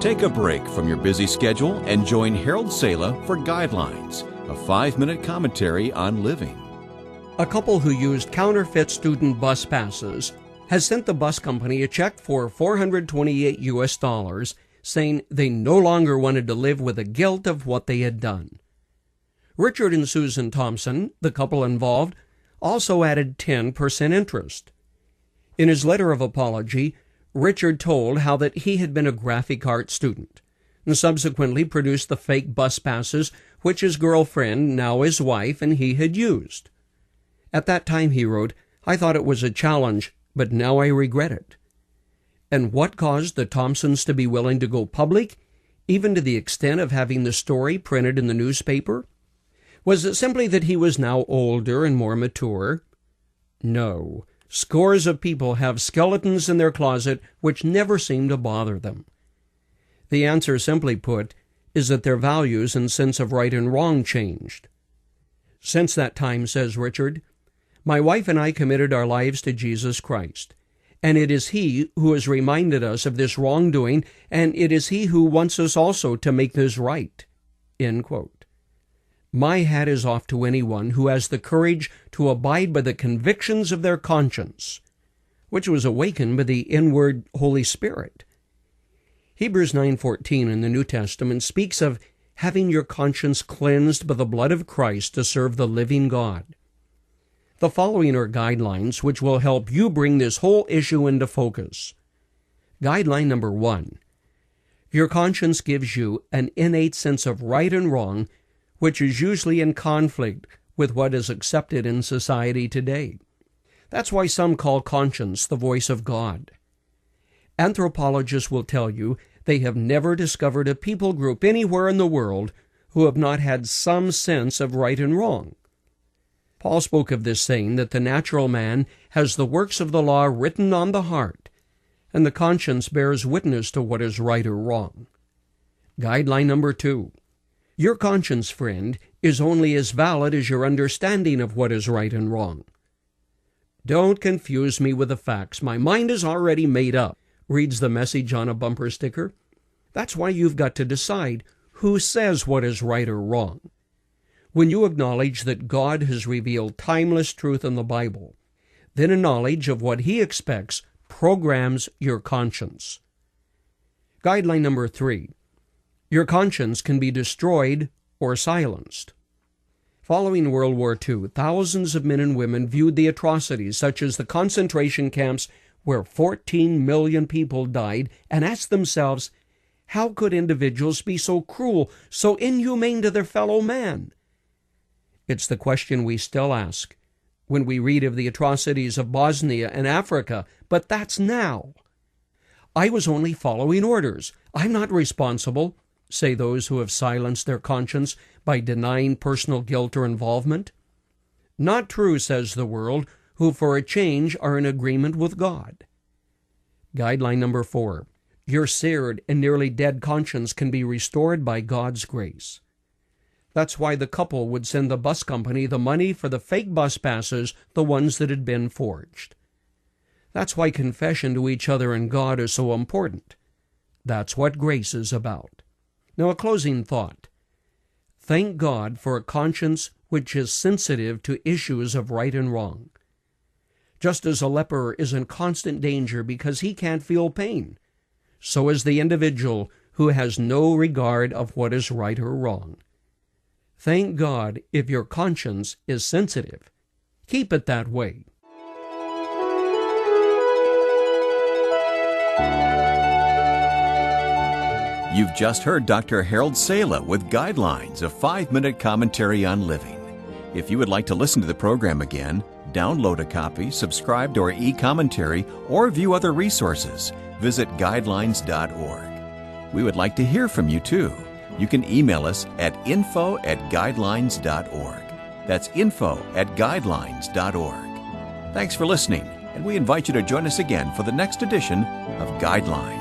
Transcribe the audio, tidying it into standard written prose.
Take a break from your busy schedule and join Harold Sala for Guidelines, a 5-minute commentary on living. A couple who used counterfeit student bus passes has sent the bus company a check for $428, saying they no longer wanted to live with the guilt of what they had done. Richard and Susan Thompson, the couple involved, also added 10% interest. In his letter of apology, Richard told how that he had been a graphic art student and subsequently produced the fake bus passes which his girlfriend, now his wife, and he had used. At that time, he wrote, "I thought it was a challenge, but now I regret it." And what caused the Thompsons to be willing to go public, even to the extent of having the story printed in the newspaper? Was it simply that he was now older and more mature? No. Scores of people have skeletons in their closet which never seem to bother them. The answer, simply put, is that their values and sense of right and wrong changed. Since that time, says Richard, my wife and I committed our lives to Jesus Christ, and it is He who has reminded us of this wrongdoing, and it is He who wants us also to make this right. End quote. My hat is off to anyone who has the courage to abide by the convictions of their conscience, which was awakened by the inward Holy Spirit. Hebrews 9:14 in the New Testament speaks of having your conscience cleansed by the blood of Christ to serve the living God. The following are guidelines which will help you bring this whole issue into focus. Guideline number 1. Your conscience gives you an innate sense of right and wrong, which is usually in conflict with what is accepted in society today. That's why some call conscience the voice of God. Anthropologists will tell you they have never discovered a people group anywhere in the world who have not had some sense of right and wrong. Paul spoke of this, saying that the natural man has the works of the law written on the heart, and the conscience bears witness to what is right or wrong. Guideline number 2. Your conscience, friend, is only as valid as your understanding of what is right and wrong. Don't confuse me with the facts. My mind is already made up, reads the message on a bumper sticker. That's why you've got to decide who says what is right or wrong. When you acknowledge that God has revealed timeless truth in the Bible, then a knowledge of what He expects programs your conscience. Guideline number 3. Your conscience can be destroyed or silenced. Following World War II, thousands of men and women viewed the atrocities such as the concentration camps where 14 million people died and asked themselves, how could individuals be so cruel, so inhumane to their fellow man? It's the question we still ask when we read of the atrocities of Bosnia and Africa, but that's now. I was only following orders. I'm not responsible, say those who have silenced their conscience by denying personal guilt or involvement. Not true, says the world, who for a change are in agreement with God. Guideline number 4. Your seared and nearly dead conscience can be restored by God's grace. That's why the couple would send the bus company the money for the fake bus passes, the ones that had been forged. That's why confession to each other and God is so important. That's what grace is about. Now, a closing thought. Thank God for a conscience which is sensitive to issues of right and wrong. Just as a leper is in constant danger because he can't feel pain, so is the individual who has no regard of what is right or wrong. Thank God if your conscience is sensitive. Keep it that way. You've just heard Dr. Harold Sala with Guidelines, a 5-minute commentary on living. If you would like to listen to the program again, download a copy, subscribe to our e-commentary, or view other resources, visit guidelines.org. We would like to hear from you too. You can email us at info@guidelines.org. That's info@guidelines.org. Thanks for listening, and we invite you to join us again for the next edition of Guidelines.